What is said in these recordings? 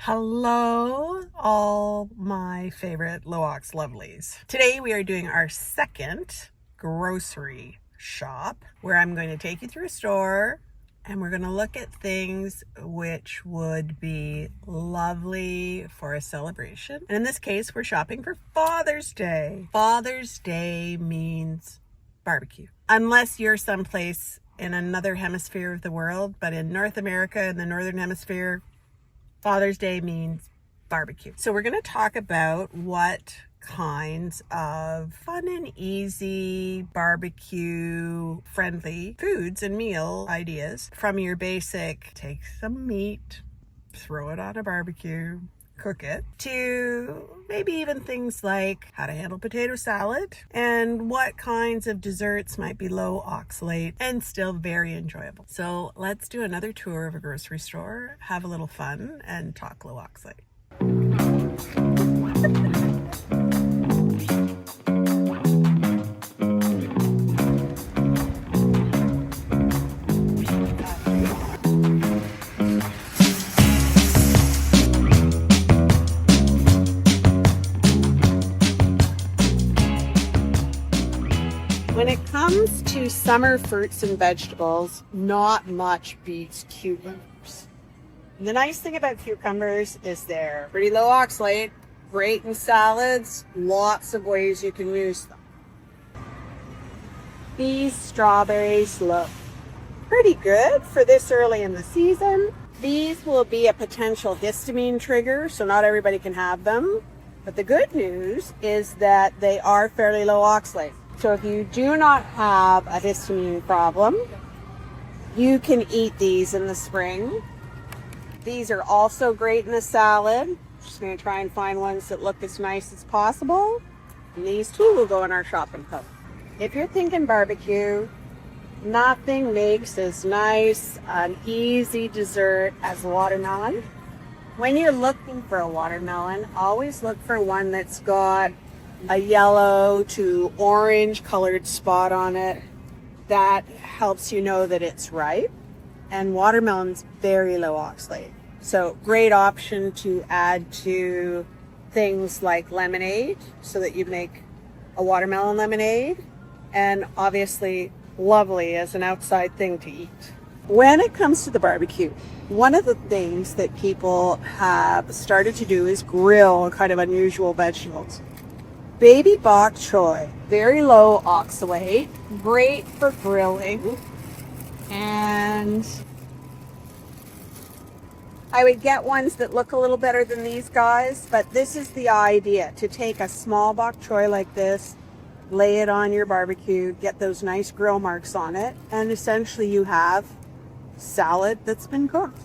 Hello, all my favorite Low-Ox lovelies. Today we are doing our second grocery shop where I'm going to take you through a store and we're going to look at things which would be lovely for a celebration. And in this case, we're shopping for Father's Day. Father's Day means barbecue. Unless you're someplace in another hemisphere of the world, but in North America, in the Northern Hemisphere, Father's Day means barbecue. So we're going to talk about what kinds of fun and easy barbecue friendly foods and meal ideas from your basic take some meat, throw it on a barbecue, cook it, to maybe even things like how to handle potato salad and what kinds of desserts might be low oxalate and still very enjoyable. So let's do another tour of a grocery store, have a little fun, and talk low oxalate. When it comes to summer fruits and vegetables, not much beats cucumbers. And the nice thing about cucumbers is they're pretty low oxalate, great in salads, lots of ways you can use them. These strawberries look pretty good for this early in the season. These will be a potential histamine trigger, so not everybody can have them. But the good news is that they are fairly low oxalate. So if you do not have a histamine problem, you can eat these in the spring. These are also great in a salad. Just going to try and find ones that look as nice as possible. And these too will go in our shopping cart. If you're thinking barbecue, nothing makes as nice an easy dessert as watermelon. When you're looking for a watermelon, always look for one that's got a yellow to orange colored spot on it. That helps you know that it's ripe. And watermelon's very low oxalate. So great option to add to things like lemonade so that you make a watermelon lemonade. And obviously lovely as an outside thing to eat. When it comes to the barbecue, one of the things that people have started to do is grill kind of unusual vegetables. Baby Bok Choy, very low oxalate, great for grilling, and I would get ones that look a little better than these guys, but this is the idea, to take a small Bok Choy like this, lay it on your barbecue, get those nice grill marks on it, and essentially you have salad that's been cooked.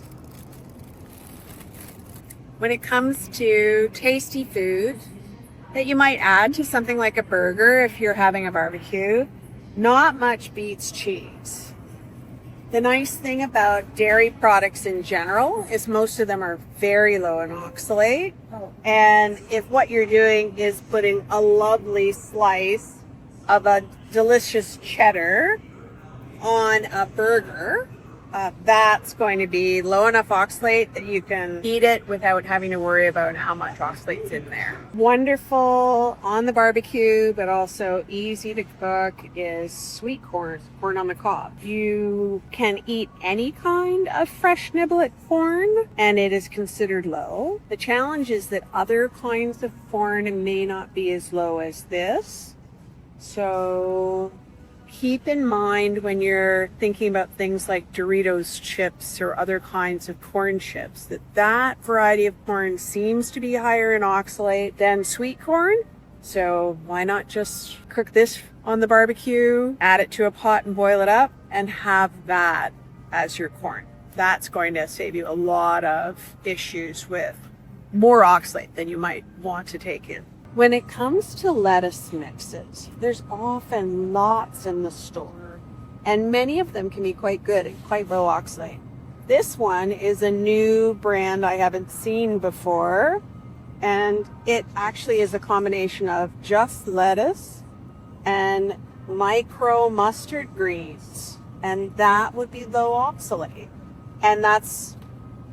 When it comes to tasty food that you might add to something like a burger if you're having a barbecue, not much beats cheese. The nice thing about dairy products in general is most of them are very low in oxalate. And if what you're doing is putting a lovely slice of a delicious cheddar on a burger, that's going to be low enough oxalate that you can eat it without having to worry about how much oxalate's in there. Wonderful on the barbecue, but also easy to cook is sweet corn on the cob. You can eat any kind of fresh niblet corn and it is considered low. The challenge is that other kinds of corn may not be as low as this. So keep in mind when you're thinking about things like Doritos chips or other kinds of corn chips that variety of corn seems to be higher in oxalate than sweet corn. So why not just cook this on the barbecue, add it to a pot and boil it up and have that as your corn. That's going to save you a lot of issues with more oxalate than you might want to take in. When it comes to lettuce mixes, there's often lots in the store, and many of them can be quite good and quite low oxalate. This one is a new brand I haven't seen before, and it actually is a combination of just lettuce and micro mustard greens, and that would be low oxalate. And that's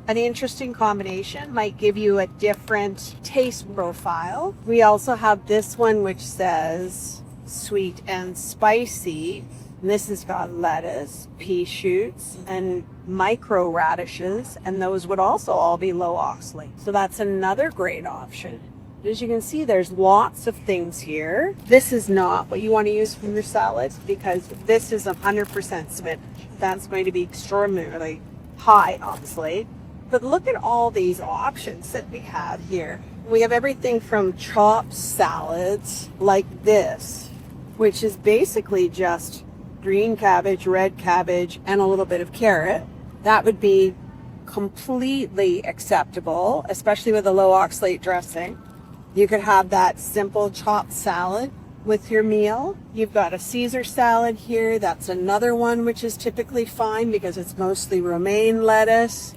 an interesting combination, might give you a different taste profile. We also have this one which says sweet and spicy. And this has got lettuce, pea shoots, and micro radishes, and those would also all be low oxalate. So that's another great option. As you can see, there's lots of things here. This is not what you want to use from your salads because this is 100% spinach. That's going to be extraordinarily high oxalate. But look at all these options that we have here. We have everything from chopped salads like this, which is basically just green cabbage, red cabbage, and a little bit of carrot. That would be completely acceptable, especially with a low oxalate dressing. You could have that simple chopped salad with your meal. You've got a Caesar salad here. That's another one which is typically fine because it's mostly romaine lettuce.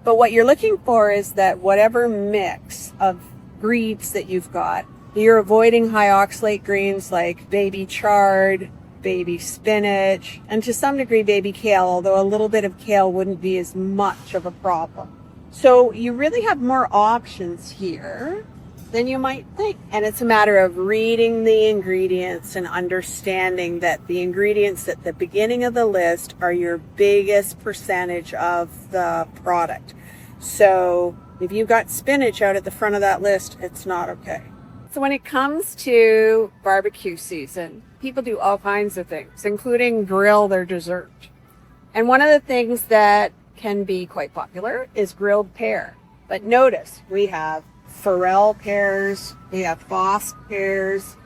But what you're looking for is that whatever mix of greens that you've got, you're avoiding high oxalate greens like baby chard, baby spinach, and to some degree baby kale, although a little bit of kale wouldn't be as much of a problem. So you really have more options here than you might think. And it's a matter of reading the ingredients and understanding that the ingredients at the beginning of the list are your biggest percentage of the product. So if you've got spinach out at the front of that list, it's not okay. So when it comes to barbecue season, people do all kinds of things, including grill their dessert. And one of the things that can be quite popular is grilled pear. But notice we have Forel pears, we have Foss pears,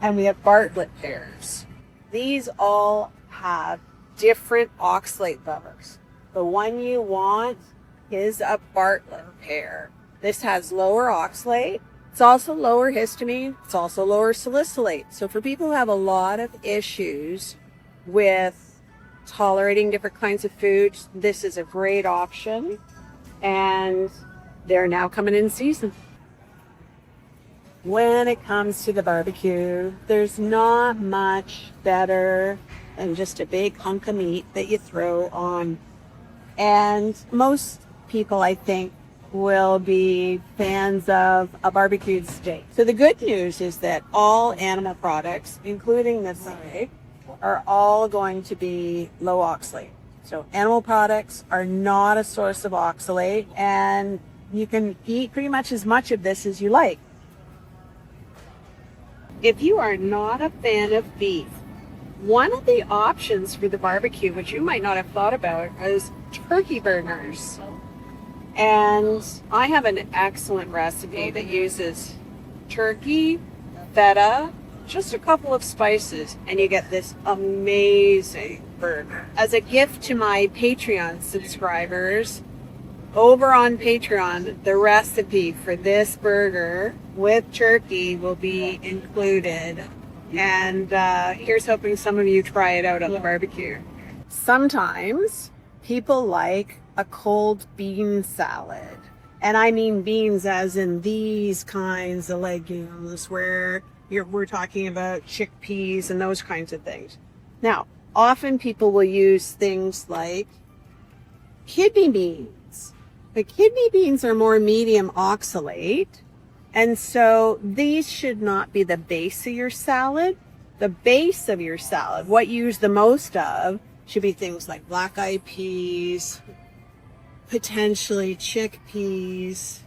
and we have Bartlett pears. These all have different oxalate levels. The one you want is a Bartlett pear. This has lower oxalate. It's also lower histamine. It's also lower salicylate. So for people who have a lot of issues with tolerating different kinds of foods, this is a great option. And they're now coming in season. When it comes to the barbecue, there's not much better than just a big hunk of meat that you throw on. And most people, I think, will be fans of a barbecued steak. So the good news is that all animal products, including this steak, are all going to be low oxalate. So animal products are not a source of oxalate, and you can eat pretty much as much of this as you like. If you are not a fan of beef, one of the options for the barbecue, which you might not have thought about, is turkey burgers. And I have an excellent recipe that uses turkey, feta, just a couple of spices, and you get this amazing burger. As a gift to my Patreon subscribers, over on Patreon, the recipe for this burger with turkey will be included. And here's hoping some of you try it out on the barbecue. Sometimes people like a cold bean salad. And I mean beans as in these kinds of legumes where we're talking about chickpeas and those kinds of things. Now, often people will use things like kidney beans. But kidney beans are more medium oxalate. And so these should not be the base of your salad. The base of your salad, what you use the most of, should be things like black-eyed peas, potentially chickpeas,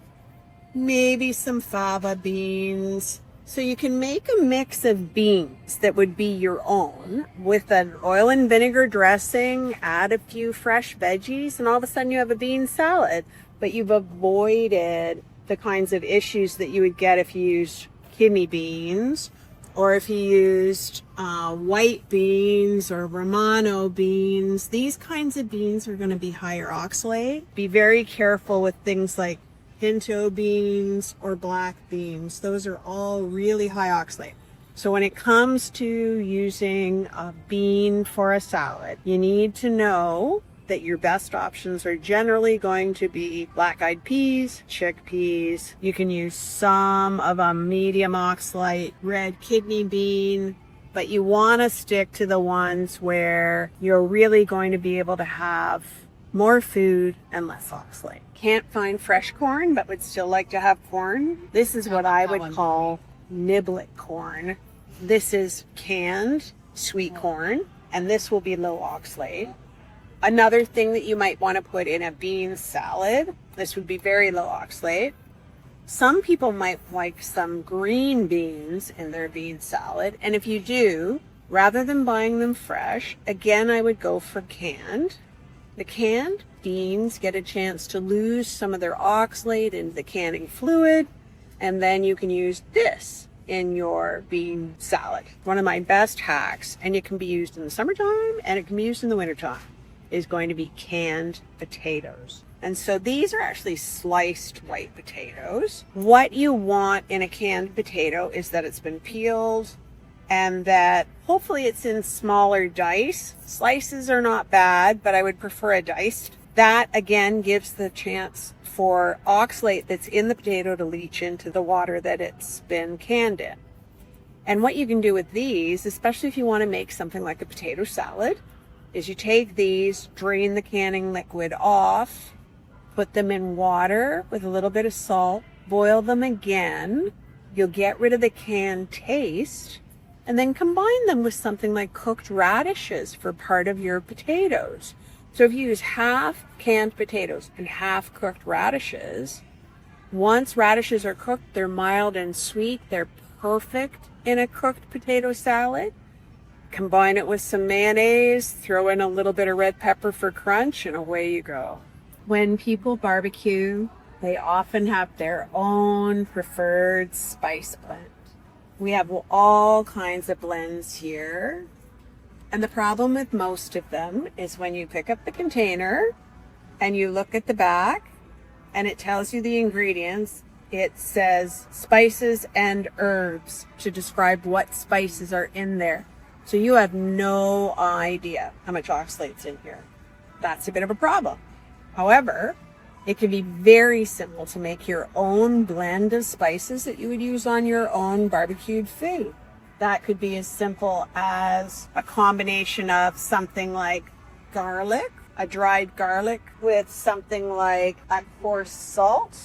maybe some fava beans. So you can make a mix of beans that would be your own with an oil and vinegar dressing, add a few fresh veggies, and all of a sudden you have a bean salad. But you've avoided the kinds of issues that you would get if you used kidney beans, or if you used white beans or Romano beans. These kinds of beans are going to be higher oxalate. Be very careful with things like pinto beans or black beans. Those are all really high oxalate. So when it comes to using a bean for a salad, you need to know that your best options are generally going to be black-eyed peas, chickpeas. You can use some of a medium oxalate red kidney bean, but you want to stick to the ones where you're really going to be able to have More food and less oxalate. Can't find fresh corn, but would still like to have corn. This is what I would call niblet corn. This is canned sweet corn, and this will be low oxalate. Another thing that you might want to put in a bean salad, this would be very low oxalate. Some people might like some green beans in their bean salad, and if you do, rather than buying them fresh, again, I would go for canned. The canned beans get a chance to lose some of their oxalate into the canning fluid, and then you can use this in your bean salad. One of my best hacks, and it can be used in the summertime and it can be used in the wintertime, is going to be canned potatoes. And so these are actually sliced white potatoes. What you want in a canned potato is that it's been peeled and that hopefully it's in smaller dice. Slices are not bad, but I would prefer a diced. That again gives the chance for oxalate that's in the potato to leach into the water that it's been canned in. And what you can do with these, especially if you want to make something like a potato salad, is you take these, drain the canning liquid off, put them in water with a little bit of salt, boil them again. You'll get rid of the canned taste, and then combine them with something like cooked radishes for part of your potatoes. So if you use half canned potatoes and half cooked radishes, once radishes are cooked, they're mild and sweet. They're perfect in a cooked potato salad. Combine it with some mayonnaise, throw in a little bit of red pepper for crunch, and away you go. When people barbecue, they often have their own preferred spice blend. We have all kinds of blends here. And the problem with most of them is when you pick up the container and you look at the back and it tells you the ingredients, it says spices and herbs to describe what spices are in there. So you have no idea how much oxalate's in here. That's a bit of a problem. However, it can be very simple to make your own blend of spices that you would use on your own barbecued food. That could be as simple as a combination of something like garlic, a dried garlic with something like a coarse salt.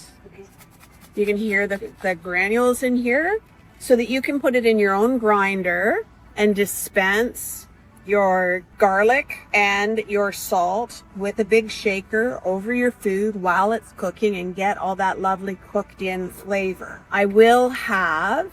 You can hear the granules in here, so that you can put it in your own grinder and dispense your garlic and your salt with a big shaker over your food while it's cooking and get all that lovely cooked in flavor. I will have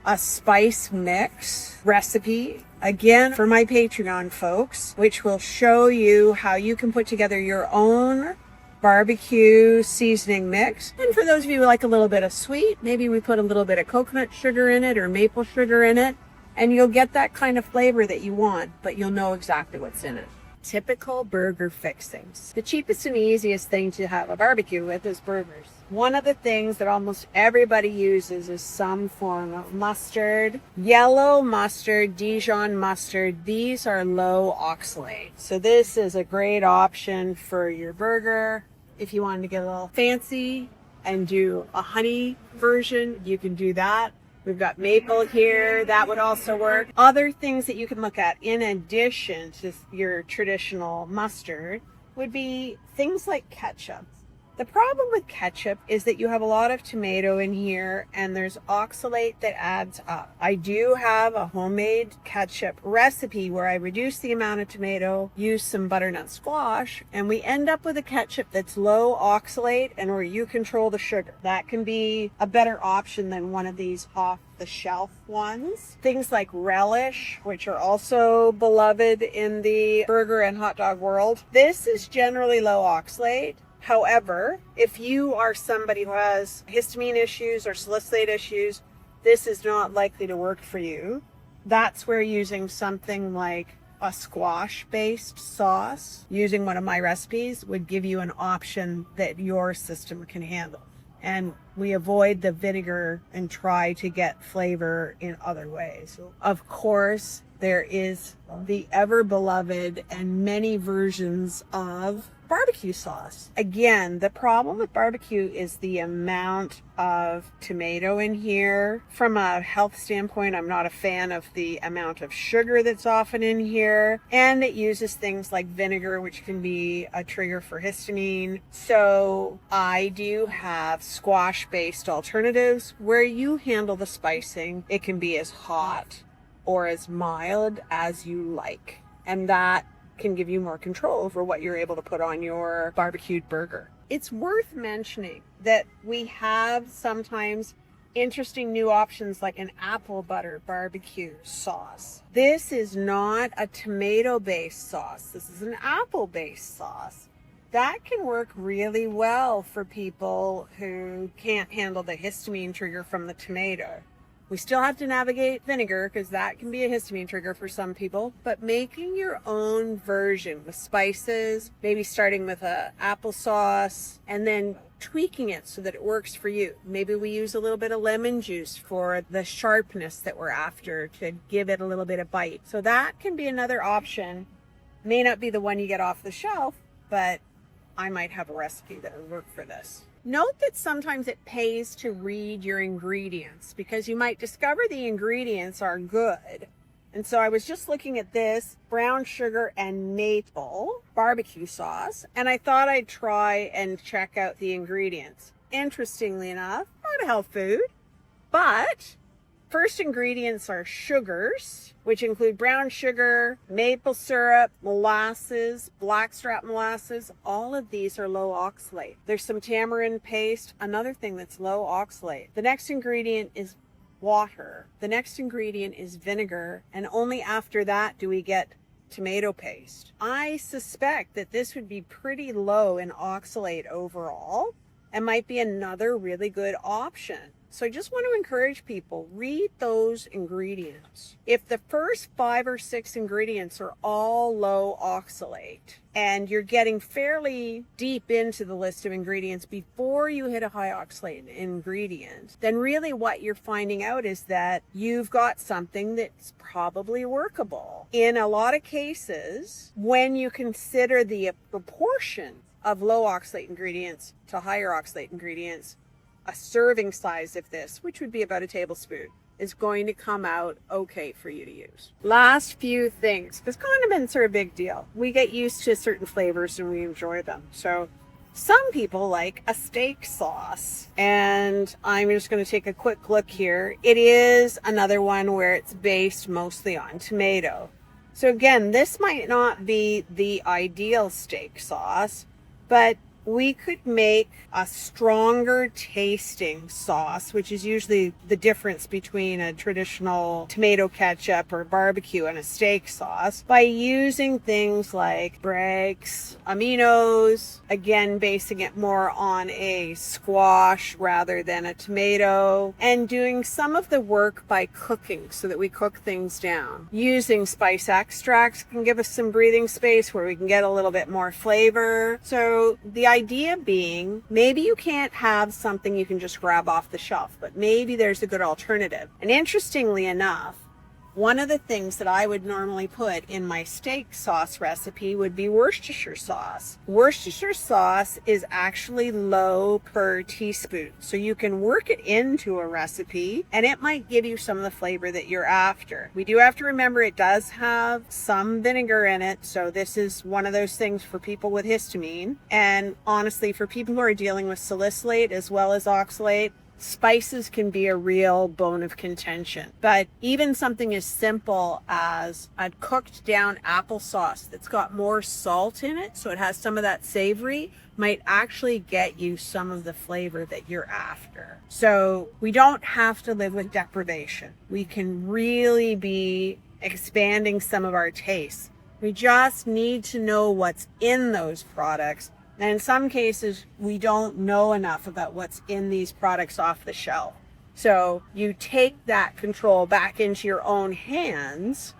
a spice mix recipe again for my Patreon folks, which will show you how you can put together your own barbecue seasoning mix. And for those of you who like a little bit of sweet, maybe we put a little bit of coconut sugar in it or maple sugar in it, and you'll get that kind of flavor that you want, but you'll know exactly what's in it. Typical burger fixings. The cheapest and easiest thing to have a barbecue with is burgers. One of the things that almost everybody uses is some form of mustard. Yellow mustard, Dijon mustard, these are low oxalate. So this is a great option for your burger. If you wanted to get a little fancy and do a honey version, you can do that. We've got maple here, that would also work. Other things that you can look at in addition to your traditional mustard would be things like ketchup. The problem with ketchup is that you have a lot of tomato in here and there's oxalate that adds up. I do have a homemade ketchup recipe where I reduce the amount of tomato, use some butternut squash, and we end up with a ketchup that's low oxalate and where you control the sugar. That can be a better option than one of these off-the-shelf ones. Things like Relish, which are also beloved in the burger and hot dog world. This is generally low oxalate. However, if you are somebody who has histamine issues or salicylate issues, this is not likely to work for you. That's where using something like a squash-based sauce, using one of my recipes, would give you an option that your system can handle. And we avoid the vinegar and try to get flavor in other ways. Of course, there is the ever beloved and many versions of barbecue sauce. Again, the problem with barbecue is the amount of tomato in here. From a health standpoint, I'm not a fan of the amount of sugar that's often in here. And it uses things like vinegar, which can be a trigger for histamine. So I do have squash-based alternatives where you handle the spicing. It can be as hot or as mild as you like. And that can give you more control over what you're able to put on your barbecued burger. It's worth mentioning that we have sometimes interesting new options like an apple butter barbecue sauce. This is not a tomato-based sauce. This is an apple-based sauce. That can work really well for people who can't handle the histamine trigger from the tomato. We still have to navigate vinegar because that can be a histamine trigger for some people, but making your own version with spices, maybe starting with a applesauce and then tweaking it so that it works for you. Maybe we use a little bit of lemon juice for the sharpness that we're after to give it a little bit of bite. So that can be another option. May not be the one you get off the shelf, but I might have a recipe that would work for this. Note that sometimes it pays to read your ingredients because you might discover the ingredients are good. And so I was just looking at this brown sugar and maple barbecue sauce, and I thought I'd try and check out the ingredients. Interestingly enough, not a health food, but first ingredients are sugars, which include brown sugar, maple syrup, molasses, blackstrap molasses. All of these are low oxalate. There's some tamarind paste, another thing that's low oxalate. The next ingredient is water. The next ingredient is vinegar, and only after that do we get tomato paste. I suspect that this would be pretty low in oxalate overall and might be another really good option. So I just want to encourage people, read those ingredients. If the first 5 or 6 ingredients are all low oxalate and you're getting fairly deep into the list of ingredients before you hit a high oxalate ingredient, then really what you're finding out is that you've got something that's probably workable. In a lot of cases, when you consider the proportion of low oxalate ingredients to higher oxalate ingredients, a serving size of this, which would be about a tablespoon, is going to come out okay for you to use. Last few things, because condiments are a big deal. We get used to certain flavors and we enjoy them. So some people like a steak sauce, and I'm just going to take a quick look here. It is another one where it's based mostly on tomato. So again, this might not be the ideal steak sauce, but we could make a stronger tasting sauce, which is usually the difference between a traditional tomato ketchup or barbecue and a steak sauce, by using things like Bragg's aminos, again basing it more on a squash rather than a tomato, and doing some of the work by cooking so that we cook things down. Using spice extracts can give us some breathing space where we can get a little bit more flavor. So the idea being, maybe you can't have something you can just grab off the shelf, but maybe there's a good alternative. And interestingly enough, one of the things that I would normally put in my steak sauce recipe would be Worcestershire sauce. Worcestershire sauce is actually low per teaspoon, so you can work it into a recipe and it might give you some of the flavor that you're after. We do have to remember it does have some vinegar in it, so this is one of those things for people with histamine. And honestly, for people who are dealing with salicylate as well as oxalate, spices can be a real bone of contention. But even something as simple as a cooked down applesauce that's got more salt in it, so it has some of that savory, might actually get you some of the flavor that you're after. So we don't have to live with deprivation. We can really be expanding some of our tastes. We just need to know what's in those products. And in some cases, we don't know enough about what's in these products off the shelf. So you take that control back into your own hands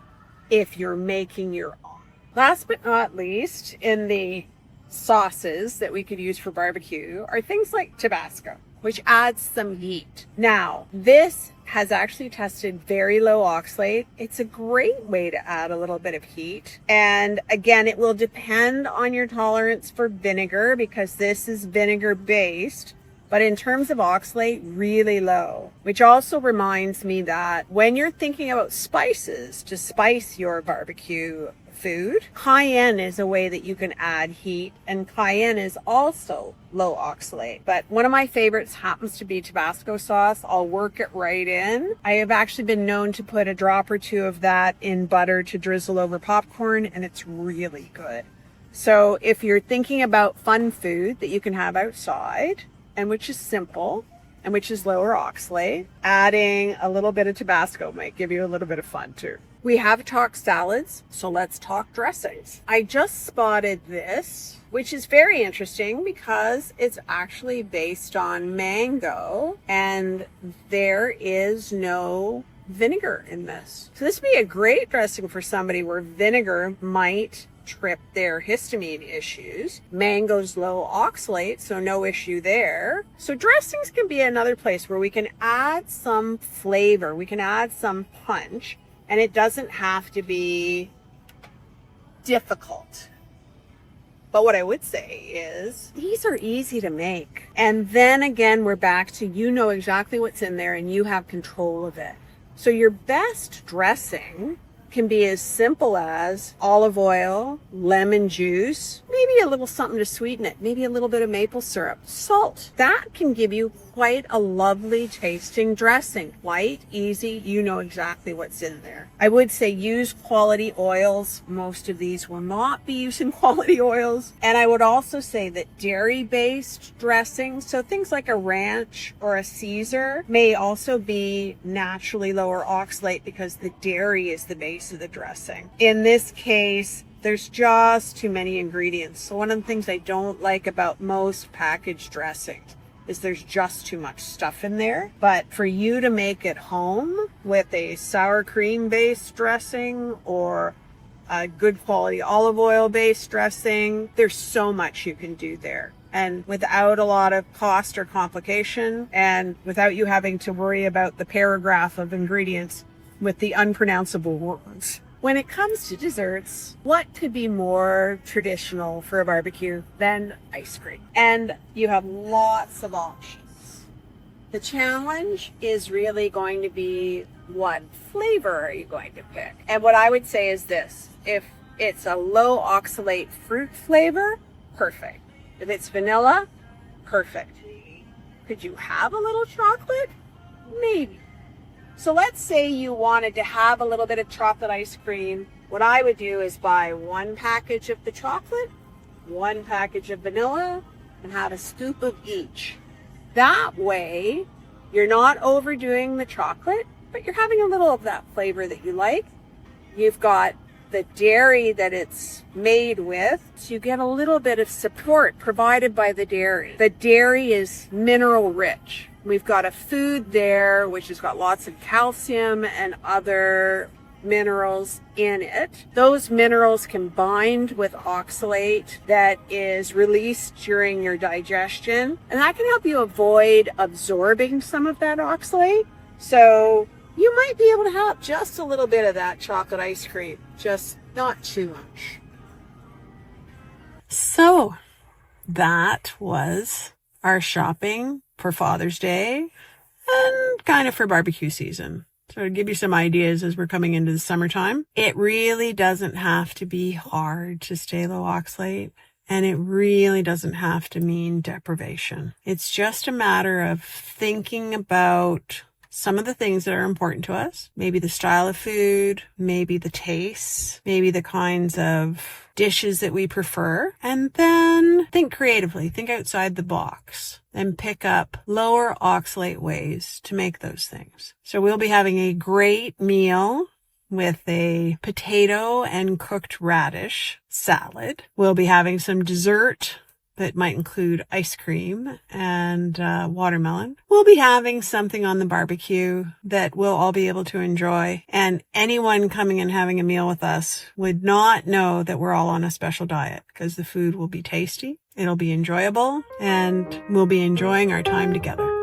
if you're making your own. Last but not least, in the sauces that we could use for barbecue are things like Tabasco. which adds some heat. Now, this has actually tested very low oxalate. It's a great way to add a little bit of heat. And again, it will depend on your tolerance for vinegar because this is vinegar based. But in terms of oxalate, really low, which also reminds me that when you're thinking about spices to spice your barbecue food, cayenne is a way that you can add heat, and cayenne is also low oxalate. But one of my favorites happens to be Tabasco sauce. I'll work it right in. I have actually been known to put a drop or two of that in butter to drizzle over popcorn, and it's really good. So if you're thinking about fun food that you can have outside, and which is simple, and which is lower oxalate, adding a little bit of Tabasco might give you a little bit of fun too. We have talked salads, so let's talk dressings. I just spotted this, which is very interesting because it's actually based on mango, and there is no vinegar in this. So this would be a great dressing for somebody where vinegar might trip their histamine issues. Mango's low oxalate, so no issue there. So dressings can be another place where we can add some flavor, we can add some punch, and it doesn't have to be difficult. But what I would say is these are easy to make. And then again, we're back to you know exactly what's in there and you have control of it. So your best dressing can be as simple as olive oil, lemon juice, maybe a little something to sweeten it, maybe a little bit of maple syrup, salt. That can give you quite a lovely tasting dressing. Quite easy. You know exactly what's in there. I would say use quality oils. Most of these will not be using quality oils. And I would also say that dairy-based dressings, so things like a ranch or a Caesar, may also be naturally lower oxalate because the dairy is the base of the dressing. In this case, there's just too many ingredients. So one of the things I don't like about most packaged dressings is there's just too much stuff in there. But for you to make it home with a sour cream based dressing or a good quality olive oil based dressing, there's so much you can do there. And without a lot of cost or complication, and without you having to worry about the paragraph of ingredients with the unpronounceable words. When it comes to desserts, what could be more traditional for a barbecue than ice cream? And you have lots of options. The challenge is really going to be what flavor are you going to pick? And what I would say is this: if it's a low oxalate fruit flavor, perfect. If it's vanilla, perfect. Could you have a little chocolate? Maybe. So let's say you wanted to have a little bit of chocolate ice cream. What I would do is buy one package of the chocolate, one package of vanilla, and have a scoop of each. That way, you're not overdoing the chocolate, but you're having a little of that flavor that you like. You've got the dairy that it's made with, so you get a little bit of support provided by the dairy. The dairy is mineral rich. We've got a food there which has got lots of calcium and other minerals in it. Those minerals combined with oxalate that is released during your digestion, and that can help you avoid absorbing some of that oxalate. So you might be able to have just a little bit of that chocolate ice cream, just not too much. So that was our shopping for Father's Day and kind of for barbecue season. So to give you some ideas as we're coming into the summertime, it really doesn't have to be hard to stay low oxalate, and it really doesn't have to mean deprivation. It's just a matter of thinking about some of the things that are important to us, maybe the style of food, maybe the tastes, maybe the kinds of dishes that we prefer, and then think creatively, think outside the box, and pick up lower oxalate ways to make those things. So we'll be having a great meal with a potato and cooked radish salad. We'll be having some dessert that might include ice cream and watermelon. We'll be having something on the barbecue that we'll all be able to enjoy. And anyone coming and having a meal with us would not know that we're all on a special diet, because the food will be tasty, it'll be enjoyable, and we'll be enjoying our time together.